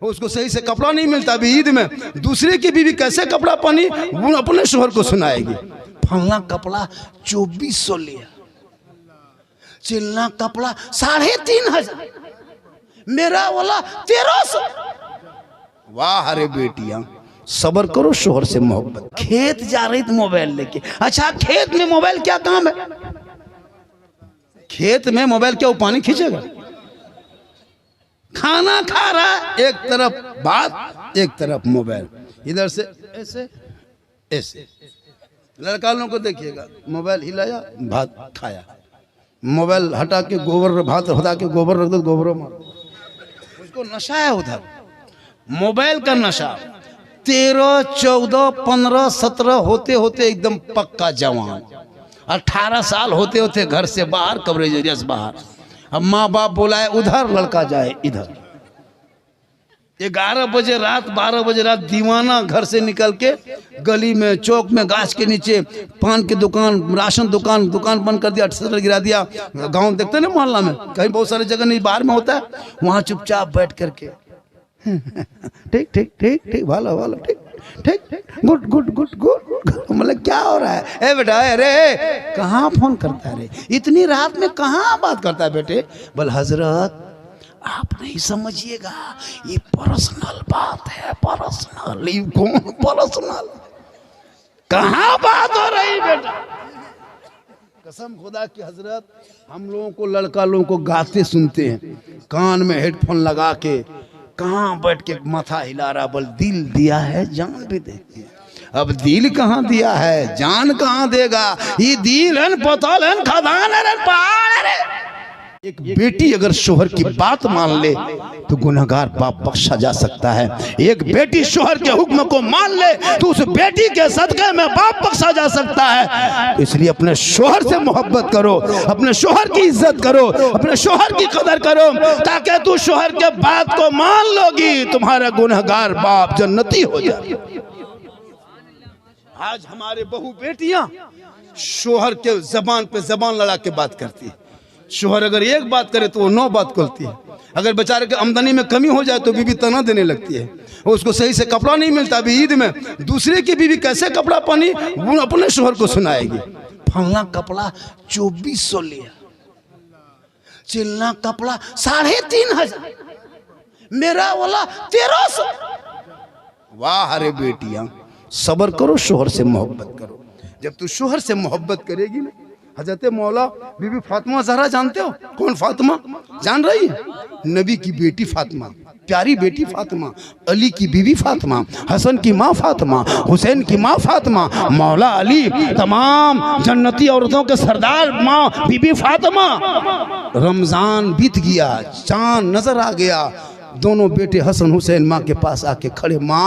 उसको सही से कपड़ा नहीं मिलता। अभी ईद में दूसरे की बीवी कैसे कपड़ा पहनी वो अपने शोहर को सुनाएगी। फलना कपड़ा 2400 लिया, चिलना कपड़ा 3500, मेरा वाला 1300। वाह अरे बेटियां सबर करो, शोहर से मोहब्बत। खेत जा रही थी मोबाइल लेके। अच्छा खेत में मोबाइल क्या काम है? खेत में मोबाइल क्या वो पानी खींचेगा? खाना खा रहा है, एक तरफ बात एक तरफ मोबाइल, इधर से ऐसे ऐसे। लड़का लोगों को देखिएगा, मोबाइल हिलाया भात खाया, मोबाइल हटा के गोबर भात हटा के गोबर रख दो, गोबर मारो। उसको नशा है उधर, मोबाइल का नशा। 13, 14, 15, 17 होते होते एकदम पक्का जवान, 18 साल होते होते घर से बाहर, कवरेज एरिया से बाहर। अब माँ बाप बुलाए उधर, लड़का जाए इधर। 11 बजे रात, 12 बजे रात दीवाना घर से निकल के गली में, चौक में, गाछ के नीचे, पान की दुकान, राशन दुकान बंद कर दिया, शटर गिरा दिया। गांव देखते ना मोहल्ला में, कहीं बहुत सारी जगह नहीं बाहर में होता है, वहां चुपचाप बैठ करके ठीक ठीक ठीक ठीक, भालो भालो, ठीक ठीक ठीक, गुड गुड गुड गुड। मतलब क्या हो रहा है? ए बेटा, अरे कहाँ फोन करता है रे, इतनी रात में कहाँ बात करता है बेटे? बोल हजरत आप नहीं समझिएगा, ये पर्सनल बात है, पर्सनल। ये कौन पर्सनल? कहाँ बात हो रही बेटा? कसम खुदा की हजरत, हम लोगों को, लड़का लोगों को गाते सुनते हैं, कान में हेडफोन लगा के, कहाँ बैठ के माथा हिला रहा। बोल दिल दिया है, जान भी देती है। अब दिल कहाँ दिया है, जान कहाँ देगा? ये दिल है, पतल है, खदान है, पहाड़ है। एक बेटी अगर शोहर की बात मान ले तो गुनहगार बाप बख्शा जा सकता है। एक बेटी शोहर के हुक्म को मान ले तो उस बेटी के सदक़े में बाप बख्शा जा सकता है। तो इसलिए अपने शोहर से मोहब्बत करो, अपने शोहर की इज्जत करो, अपने शोहर की कदर करो, ताकि तू शोहर के बात को मान लोगी, तुम्हारा गुनहगार बाप जन्नती हो जाए। आज हमारे बहू बेटियां शोहर के जबान पे जबान लड़ा के बात करती है। शोहर अगर एक बात करे तो वो 9 बात करती है। अगर बेचारे के आमदनी में कमी हो जाए तो बीवी तना देने लगती है, उसको सही से कपड़ा नहीं मिलता। अभी ईद में दूसरे की बीवी कैसे कपड़ा पहनी वो अपने शोहर को सुनाएगी। फलना कपड़ा 2400 लिया, चिलना कपड़ा 3500, मेरा वाला 1300। वाह अरे बेटियां सबर करो, शोहर से मोहब्बत करो। जब तू शोहर से मोहब्बत करेगी ना, हजरत मौला बीबी फातिमा ज़हरा जानते हो? कौन फातिमा? जान रही है? नबी की बेटी फातिमा, प्यारी बेटी फातिमा, अली की बीवी फातिमा, हसन की माँ फातिमा, हुसैन की माँ फातिमा, मौला अली, तमाम जन्नती औरतों के सरदार माँ बीबी फातिमा। रमज़ान बीत गया, चाँद नजर आ गया, दोनों बेटे हसन हुसैन माँ के पास आके खड़े, माँ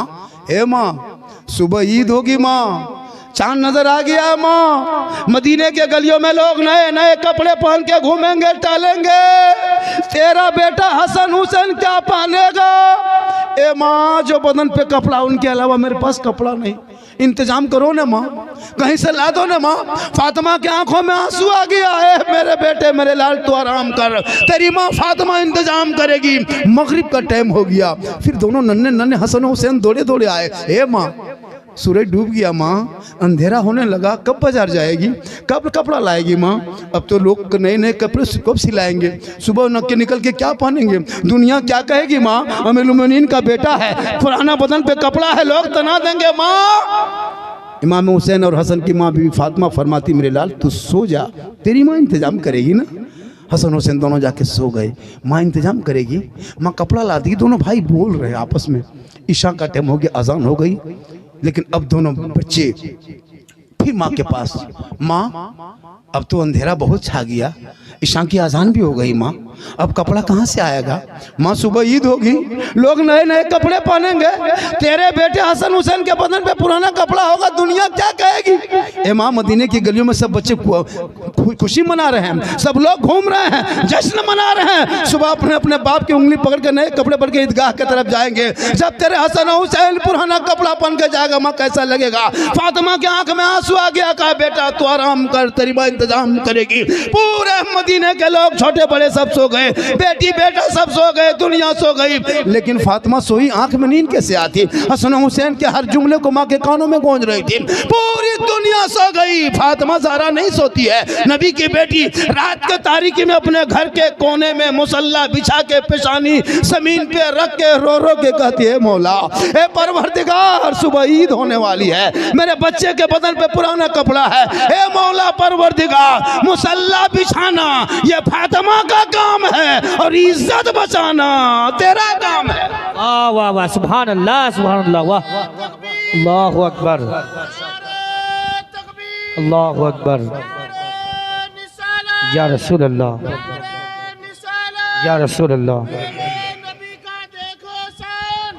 हे माँ सुबह ईद होगी माँ, चांद नजर आ गया माँ, मदीने के गलियों में लोग नए नए कपड़े पहन के घूमेंगे टहलेंगे, तेरा बेटा हसन हुसैन क्या पहनेगा? ए माँ जो बदन पे कपड़ा, उनके अलावा मेरे पास कपड़ा नहीं, इंतजाम करो ना माँ, कहीं से ला दो ना माँ। फातिमा की आंखों में आंसू आ गया है, मेरे बेटे मेरे लाल तू आराम कर, तेरी माँ फातिमा इंतजाम करेगी। मगरिब का टाइम हो गया, फिर दोनों नन्हे नन्हे हसन हुसैन दौड़े दौड़े आए। ए माँ सूरज डूब गया माँ, अंधेरा होने लगा, कब बाजार जाएगी, कब कपड़ा लाएगी माँ? अब तो लोग नए नए कपड़े कब सिलाएंगे, सुबह न के निकल के क्या पहनेंगे, दुनिया क्या कहेगी माँ? अमीरुल मोमिनीन का बेटा है, पुराना बदन पे कपड़ा है, लोग तना देंगे माँ। इमाम हुसैन और हसन की माँ बीवी फातिमा फरमाती, मेरे लाल तू सो जा, तेरी माँ इंतजाम करेगी ना। हसन हुसैन दोनों जाके सो गए, माँ इंतजाम करेगी, माँ कपड़ा ला दी। दोनों भाई बोल रहे आपस में, ईशा का टाइम हो गया, अजान हो गई, लेकिन अब दोनों बच्चे फिर माँ के पास, माँ अब तो अंधेरा बहुत छा गया, ईशा की अजान भी हो गई माँ, अब कपड़ा कहाँ से आएगा? माँ सुबह ईद होगी, लोग नए नए कपड़े पहनेंगे, तेरे बेटे हसन हुसैन के बदन पे पुराना कपड़ा होगा, दुनिया क्या कहेगी? ए माँ मदीने की गलियों में सब बच्चे खुशी मना रहे हैं, सब लोग घूम रहे हैं, जश्न मना रहे हैं, सुबह अपने अपने बाप की उंगली पकड़ के नए कपड़े पहन के ईदगाह की तरफ जाएंगे। जब तेरे हसन हुसैन पुराना कपड़ा पहन के जाएगा माँ कैसा लगेगा? फातिमा की आंख में आंसू दुआ किया, कहा बेटा तू आराम कर, तेरी माँ इंतजाम करेगी। पूरे मदीने के लोग छोटे बड़े सब सो गए, बेटी बेटा सब सो गए, दुनिया सो गई, लेकिन फातिमा सोई, आंख में नींद कैसे आती? हसन हुसैन के हर जुमले को माँ के कानों में गूंज रही थी। पूरी दुनिया सो गई, फातिमा ज़हरा नहीं सोती है। नबी की बेटी रात के तारीकी में अपने घर के कोने में मुसल्ला बिछा के पेशानी जमीन पे रख के रो रो के कहती है, मौला ए परवरदिगार, सुबह ईद होने वाली है, मेरे बच्चे के बदन पे पुराना कपड़ा है, ए मौला परवरदिगार, मुसल्ला बिछाना ये फातिमा का काम है और इज्जत बचाना तेरा काम है। वाह वाह, सुभान अल्लाह, सुभान अल्लाह, वाह, अल्लाहु अकबर, अल्लाहु अकबर, या रसूल अल्लाह, या रसूल अल्लाह। नबी का देखो सन,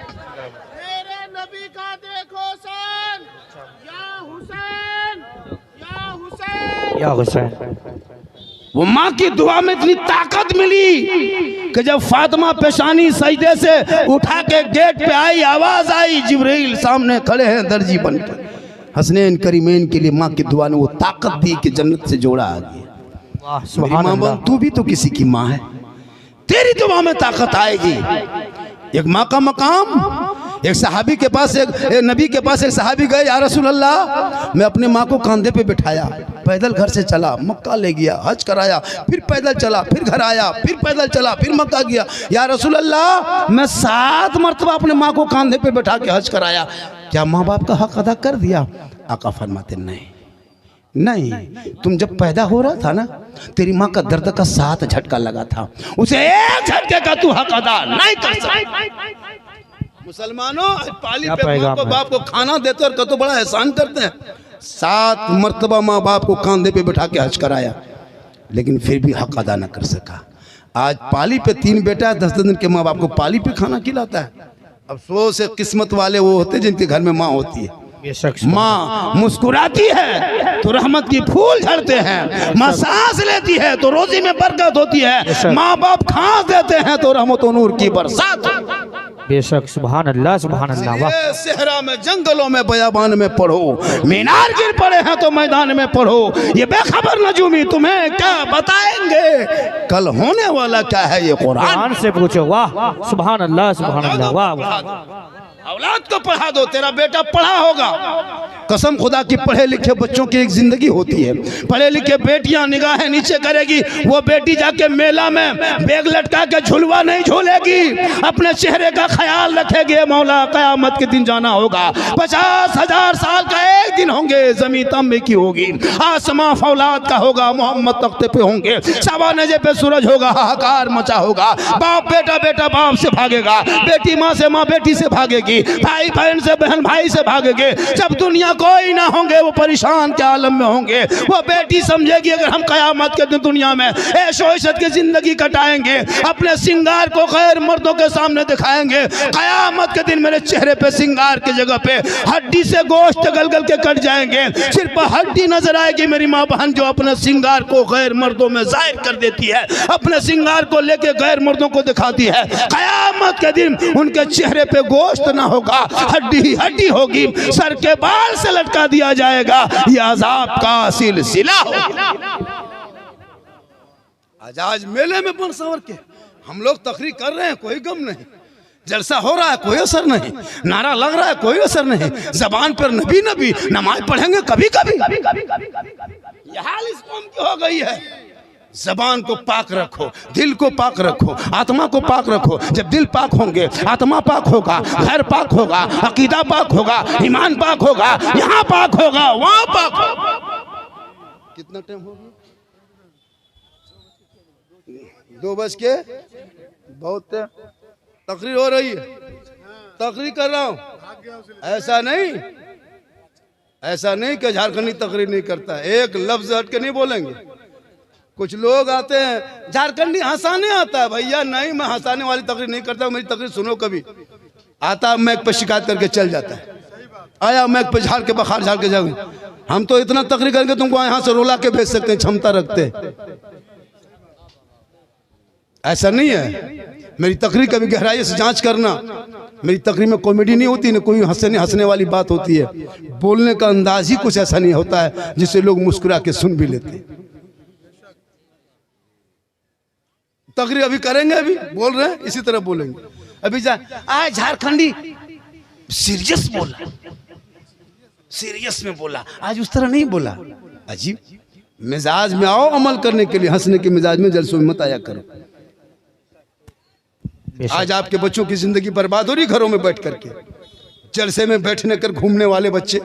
मेरे नबी का देखो सन, या हुसैन, या हुसैन, या हुसैन। वो माँ की दुआ में इतनी ताकत मिली कि जब फातिमा पेशानी सजदे से उठा के गेट पे आई, आवाज आई, जिब्रील सामने खड़े हैं दर्जी बनकर। हसनैन करीमैन के लिए माँ की दुआ ने वो ताकत दी कि जन्नत से जोड़ा आ गया। वाह, मेरी सुभान माँ अल्लाह। बोल, तू भी तो किसी की माँ है, तेरी दुआ में ताकत आएगी। एक माँ का मकाम। एक सहाबी के पास एक नबी के पास एक सहाबी गए, या रसूल अल्लाह, मैं अपने माँ को कंधे पे बिठाया, पैदल घर से चला, मक्का ले गया, हज कराया, फिर पैदल चला, फिर घर आया, फिर पैदल चला, फिर मक्का गया, या रसूल अल्लाह, मैं 7 मरतबा अपने माँ को कंधे पे बैठा के हज कराया, क्या माँ बाप का हक अदा कर दिया? आका फरमाते नहीं नहीं, तुम जब पैदा हो रहा था ना, तेरी माँ का दर्द का 7 झटका लगा था, उसे 1 झटके का तू हक अदा नहीं कर सकता। मुसलमानों पाली पे माँ को बाप को खाना देते और कतो बड़ा एहसान करते हैं। 7 मरतबा माँ बाप को कंधे पे बैठा के हज कराया, लेकिन फिर भी हक अदा न कर सका। आज पाली पे 3 बेटा 10 दिन के माँ बाप को पाली पे खाना खिलाता है। अफसोस से किस्मत वाले वो होते जिनके घर में माँ होती है। माँ मुस्कुराती है तो रहमत की फूल झड़ते हैं, माँ सांस लेती है तो रोजी में बरकत होती है, माँ बाप खांस देते हैं तो रहमत और नूर की बरसात। बेशक, सुभान अल्लाह, सुभान अल्लाह, वाह। सहरा में, जंगलों में, बयाबान में पढ़ो, मीनार गिर पड़े हैं तो मैदान में पढ़ो, ये बेखबर नजूमी तुम्हें क्या बताएंगे, कल होने वाला क्या है ये कुरान से पूछो। वाह, सुभान अल्लाह, सुभान अल्लाह, वाह। औलाद को पढ़ा दो, तेरा बेटा पढ़ा होगा। कसम खुदा की, पढ़े लिखे बच्चों की एक जिंदगी होती है। पढ़े लिखे बेटियां निगाहें नीचे करेगी, वो बेटी जाके मेला में बैग लटका के झुलवा नहीं झूलेगी, अपने चेहरे का ख्याल रखेगी। मौला कयामत के दिन जाना होगा, 50,000 साल का एक दिन होंगे, जमीन तांबे की होगी, आसमां फौलाद का होगा, मोहम्मद तख्ते पे होंगे, सवा नजे पे सूरज होगा, हाहाकार मचा होगा, बाप बेटा बेटा बाप से भागेगा, बेटी माँ से माँ बेटी से भागेगी, भाई बहन से बहन भाई से भागेंगे। जब दुनिया कोई ना होंगे, वो परेशान के आलम में होंगे, वो बेटी समझेगी अगर हम कयामत के दिन दुनिया में ऐशो इशत की जिंदगी कटाएंगे, अपने सिंगार को गैर मर्दों के सामने दिखाएंगे, कयामत के दिन मेरे चेहरे पे सिंगार की जगह पे हड्डी से गोश्त गल गल के कट जाएंगे, सिर्फ हड्डी नजर आएगी। मेरी माँ बहन जो अपने सिंगार को गैर मर्दों में जाहिर कर देती है, अपने सिंगार को लेके गैर मर्दों को दिखाती है, कयामत के दिन उनके चेहरे पे गोश्त ना होगा, हड्डी ही हड्डी होगी, सर के बाल से लटका दिया जाएगा, यह अजाब का सिलसिला होगा। आज मेले में बन सवर के हम लोग तकरीर कर रहे हैं, कोई गम नहीं, जलसा हो रहा है कोई असर नहीं, नारा लग रहा है कोई असर नहीं, जबान पर नबी नबी, नमाज पढ़ेंगे कभी कभी। यह हाल इस कौम की हो गई है। जबान को पाक रखो, दिल को पाक रखो, आत्मा को पाक रखो। जब दिल पाक होंगे, आत्मा पाक होगा, घर पाक होगा, अकीदा पाक होगा, ईमान पाक होगा, यहाँ पाक होगा, वहाँ पाक होगा। कितना टाइम हो गया? 2 बज के बहुत तकरीर हो रही है, तकरीर कर रहा हूँ। ऐसा नहीं कि झारखंडी तकरीर नहीं करता, एक लफ्ज हट के नहीं बोलेंगे। कुछ लोग आते हैं झारखंडी हंसाने आता है, भैया नहीं, मैं हंसाने वाली तकरीर नहीं करता, मेरी तकरीर सुनो। कभी आता मैक पे शिकायत करके चल जाता है, आया मैक पे झाड़ के बखार झाड़ के जाऊँ, हम तो इतना तकरीर करके तुमको यहाँ से रुला के भेज सकते हैं, क्षमता रखते। ऐसा नहीं है। मेरी तकरीर कभी गहराई से जांच करना। मेरी तकरीर में कॉमेडी नहीं होती, ना कोई हंसने वाली बात होती है। बोलने का अंदाज ही कुछ ऐसा नहीं होता है जिससे लोग मुस्कुरा के सुन भी लेते। तकरीर अभी करेंगे, अभी बोल रहे हैं, इसी तरह बोलेंगे। अभी आज झारखंडी सीरियस बोला, सीरियस में बोला, आज उस तरह नहीं बोला। अजीब मिजाज में आओ अमल करने के लिए, हंसने के मिजाज में जलसों में मत आया करो। आज आपके बच्चों की जिंदगी बर्बाद हो रही घरों में बैठ करके। जलसे में बैठने कर घूमने वाले बच्चे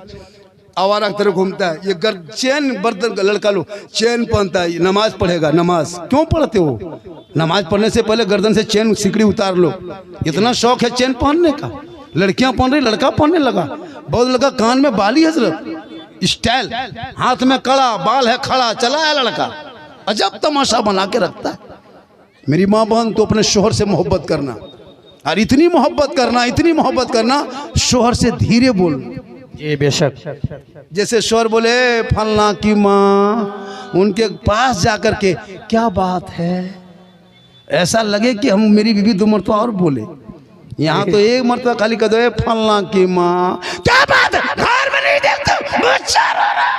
आवारा की तरह घूमता है। ये चैन बर्तन लड़का लो चैन पहनता है, नमाज पढ़ेगा। नमाज क्यों पढ़ते हो? नमाज पढ़ने से पहले गर्दन से चैन सिकड़ी उतार लो। इतना शौक है चैन पहनने का, लड़कियां पहन रही, लड़का पहनने लगा। बहुत लड़का कान में बाली हजरत स्टाइल, हाथ में कड़ा, बाल है खड़ा, चला है लड़का। अजब तमाशा बना के रखता है। मेरी माँ बहन, तो अपने शोहर से मोहब्बत करना, और इतनी मोहब्बत करना, इतनी मोहब्बत करना, शोहर से धीरे बोलना। ये बेशक जैसे शोहर बोले फलना की माँ, उनके पास जाकर के क्या बात है, ऐसा लगे कि हम मेरी बीवी 2 मरतबा और बोले। यहाँ तो 1 मरतबा खाली कह दो फलना की माँ, क्या बात है, घर में नहीं देखते बच्चा रो रहा।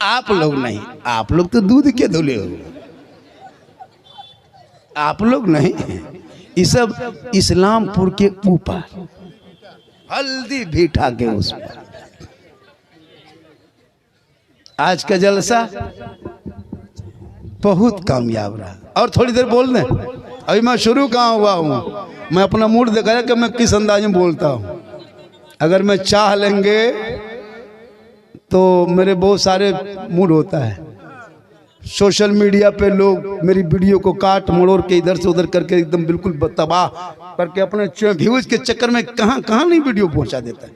आप लोग नहीं, आप लोग तो दूध के धुले हो, आप लोग नहीं। ये सब इस्लामपुर के ऊपर हल्दी भीठा के उस पर। आज का जलसा बहुत कामयाब रहा। और थोड़ी देर बोल दें, अभी मैं शुरू कहाँ हुआ हूँ, मैं अपना मूड दिखाया कि मैं किस अंदाज में बोलता हूँ। अगर मैं चाह लेंगे तो मेरे बहुत सारे मूड होता है। सोशल मीडिया पे लोग मेरी वीडियो को काट मरोड़ के इधर से उधर करके एकदम बिल्कुल तबाह करके अपने व्यूज के चक्कर में कहाँ कहाँ नहीं वीडियो पहुंचा देता है।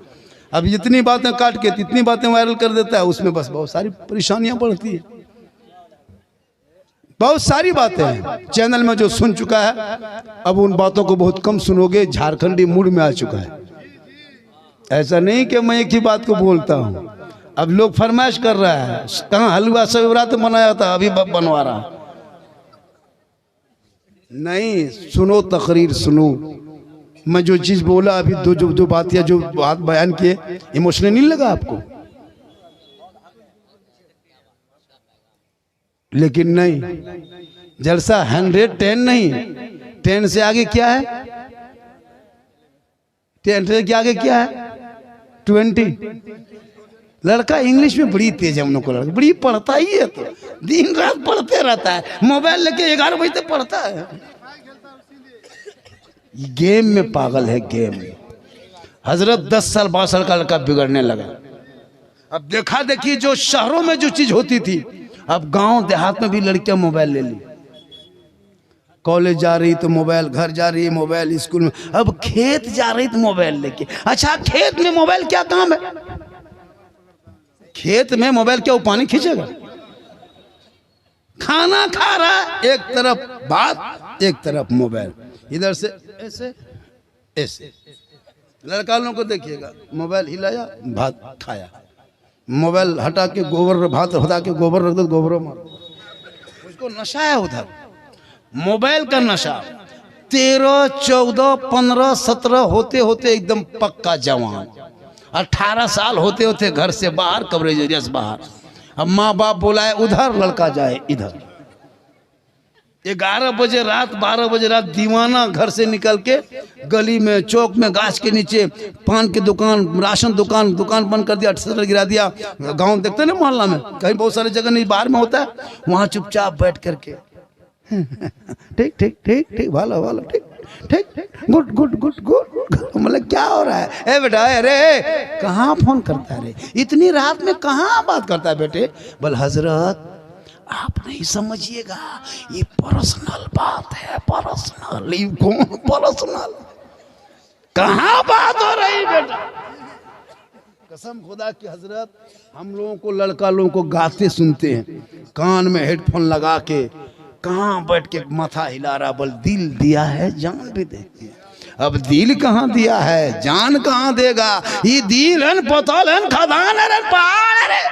अब इतनी बातें काट के इतनी बातें वायरल कर देता है, उसमें बस बहुत सारी परेशानियां बढ़ती है। बहुत सारी बातें हैं चैनल में जो सुन चुका है, अब उन बातों को बहुत कम सुनोगे। झारखंडी मूड में आ चुका है। ऐसा नहीं कि मैं एक ही बात को बोलता हूँ। अब लोग फरमाइश कर रहा है, कहाँ हलवा सवेरा तो बनाया था, अभी बनवा रहा। नहीं, सुनो तकरीर सुनो। मैं जो चीज बोला अभी, दो बात बयान किए, इमोशनल नहीं लगा आपको? लेकिन नहीं, जलसा 110 नहीं, 10 से आगे क्या है? 10 से आगे क्या है? 20। लड़का इंग्लिश में बड़ी तेज है, हम लोग को लड़का बड़ी पढ़ता ही है, तो दिन रात पढ़ते रहता है। मोबाइल लेके 11 बजे तक पढ़ता है। गेम में पागल है, गेम में। हजरत 10 साल 12 साल का लड़का बिगड़ने लगा। अब देखा देखी जो शहरों में जो चीज होती थी, अब गांव देहात में भी लड़कियां मोबाइल ले ली। कॉलेज जा रही तो मोबाइल, घर जा रही मोबाइल, स्कूल में, अब खेत जा रही तो मोबाइल लेके। अच्छा, खेत में मोबाइल क्या काम है? खेत में मोबाइल क्या वो पानी खींचेगा? खाना खा रहा, एक तरफ बात, एक तरफ मोबाइल, इधर से ऐसे ऐसे। लड़का लोगों को देखिएगा, मोबाइल हिलाया, भात खाया, मोबाइल हटा के गोबर, भात हटा के गोबर रख दो, गोबरों मार। उसको नशा है उधर, मोबाइल का नशा। 13, 14, 15, 17 होते होते एकदम पक्का जवान। 18 साल होते होते घर से बाहर, कवरेज एरिया से बाहर। अब माँ बाप बुलाए उधर, लड़का जाए इधर। 11 बजे रात, 12 बजे रात दीवाना घर से निकल के गली में, चौक में, गाछ के नीचे, पान की दुकान, राशन दुकान बंद कर दिया, शटर गिरा दिया। गांव देखते ना मोहल्ला में, कहीं बहुत सारी जगह नहीं, बाहर में होता है, वहां चुपचाप बैठ करके ठीक ठीक ठीक ठीक, भालो भालो, ठीक ठीक, गुड गुड गुड गुड। मतलब क्या हो रहा है? ए बेटा, अरे कहाँ फोन करता है रे, इतनी रात में कहाँ बात करता है बेटे? बोल हजरत आप नहीं समझिएगा, ये पर्सनल बात है, पर्सनल। ये कौन पर्सनल? कहाँ बात हो रही बेटा? कसम खुदा की हजरत, हम लोगों को, लड़का लोगों को गाते सुनते हैं, कान में हेडफोन लगा के, कहाँ बैठ के माथा हिला रहा। बोल दिल दिया है, जान भी देती है। अब दिल कहाँ दिया है, जान कहाँ देगा? ये दिल है, पताल है, खदान है, पहाड़ है।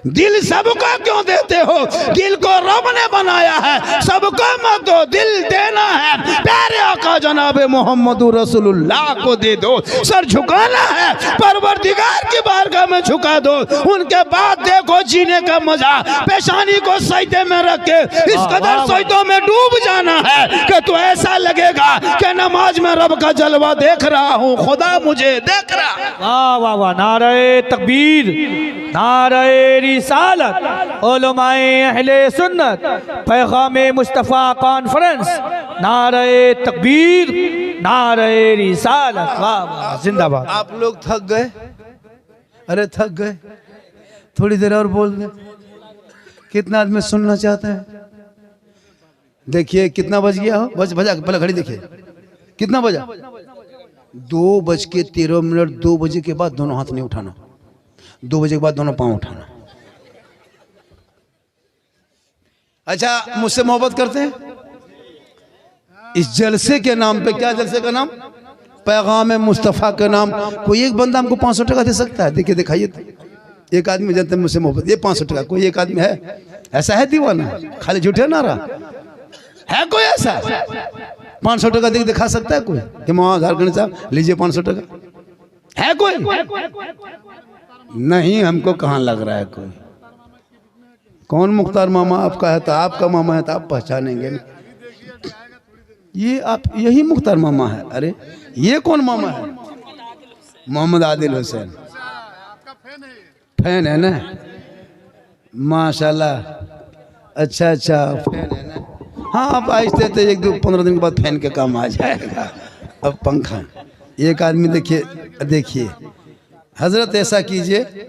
दिल सबको क्यों देते हो? दिल को रब ने बनाया है, सबको मत दो, दिल देना है प्यारे आका जनाब मोहम्मद रसूलुल्लाह को दे दो। सर झुकाना है परवरदिगार की बारगाह में झुका दो, उनके बाद देखो जीने का मजा। पेशानी को सजदे में रख के इस कदर सजदों में डूब जाना है कि तो ऐसा लगेगा कि नमाज में रब का जलवा देख रहा हूँ, खुदा मुझे देख रहा है। वाह वाह वाह, नारे तकबीर, नारे रिसालत, उलमाए अहले सुन्नत, पैगामे मुस्तफ़ा कॉन्फ्रेंस, नारे तकबीर, नारे रिसालत, वाह वाह, जिंदाबाद। आप लोग थक गए? अरे थक गए? थोड़ी देर और बोल दे। कितना आदमी सुनना चाहते हैं? देखिए कितना बज गया हो, बजा पहले घड़ी देखिए कितना बजा। 2:13। 2 बजे के बाद दोनों हाथ नहीं उठाना, 2 बजे के बाद दोनों पांव उठाना। अच्छा, मुझसे मोहब्बत करते हैं? इस जलसे के नाम पे, क्या जलसे का नाम? पैगाम मुस्तफ़ा के नाम। कोई एक बंदा हमको 500 टका दे सकता है? देखिए दिखाइए तो। एक आदमी जानते हैं मुझसे मोहब्बत, ये 500 टका। कोई एक आदमी है ऐसा? है दीवाना, खाली झूठे ना रहा है कोई ऐसा? 500 टका देख दिखा सकता है कोई कि माँ झारखंड साहब लीजिए 500 टका? है कोई? नहीं, हमको कहाँ लग रहा है कोई। कौन मुख्तार मामा आपका है? तो आपका मामा है तो आप पहचानेंगे ना। ये आप, यही मुख्तार मामा है। अरे ये कौन मामा है? मोहम्मद आदिल हुसैन। फैन है ना? माशाल्लाह। अच्छा अच्छा, फैन है ना? हाँ, अब आहिस्ते तो 1-2-15 दिन के बाद फैन के काम आ जाएगा। अब पंखा। एक आदमी देखिए हजरत, ऐसा कीजिए,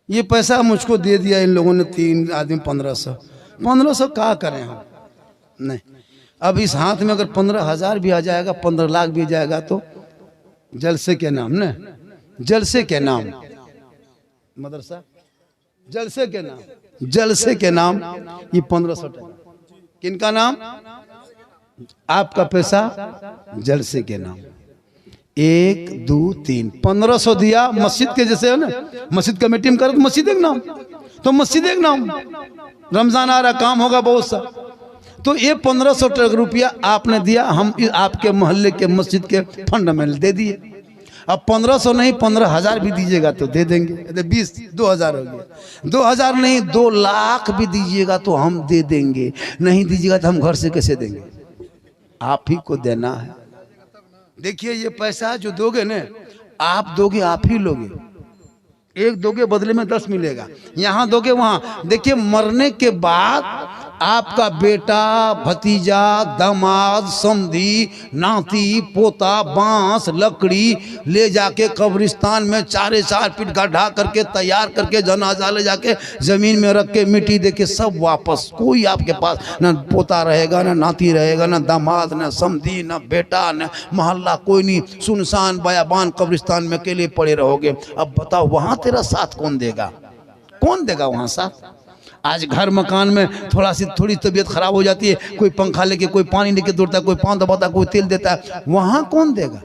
ये पैसा मुझको दे दिया इन लोगों ने, 3 आदमी 1500 क्या करें हम? नहीं, अब इस हाथ में अगर 15,000 भी आ जाएगा, 15 लाख भी जाएगा तो जलसे के नाम ना, जलसे के नाम मदरसा, जलसे के नाम, जलसे के नाम ये 1500 टका। किनका नाम? आपका पैसा जलसे के नाम। 1 2 3 1500 दिया मस्जिद के, जैसे है ना मस्जिद कमेटी में करो तो मस्जिद एक नाम, तो मस्जिद एक नाम। रमजान आ रहा, काम होगा बहुत सा, तो ये 1500 रुपया आपने दिया, हम आपके मोहल्ले के मस्जिद के फंड में दे दिए। अब 1500 नहीं 15,000 भी दीजिएगा तो दे देंगे। 20,000 हो गया। 2,000 नहीं 2 लाख भी दीजिएगा तो हम दे देंगे। नहीं दीजिएगा तो हम घर से कैसे देंगे? आप ही को देना है। देखिए ये पैसा जो दोगे ना, आप दोगे, आप ही लोगे। एक दोगे बदले में 10 मिलेगा, यहाँ दोगे वहाँ। देखिए मरने के बाद आपका बेटा, भतीजा, दामाद, समधी, नाती, पोता बांस लकड़ी ले जाके कब्रिस्तान में 4 फीट गड्ढा करके तैयार करके जनाजा ले जाके जमीन में रख के मिट्टी दे के सब वापस। कोई आपके पास न पोता रहेगा, न नाती रहेगा, न दामाद, न समधी, न बेटा, न मोहल्ला, कोई नहीं। सुनसान बयाबान कब्रिस्तान में अकेले पड़े रहोगे। अब बताओ वहाँ तेरा साथ कौन देगा? कौन देगा वहाँ साथ? आज घर मकान में थोड़ी तबीयत खराब हो जाती है, कोई पंखा लेके, कोई पानी लेके दौड़ता है, कोई पान दबाता है, कोई तेल देता है, वहाँ कौन देगा?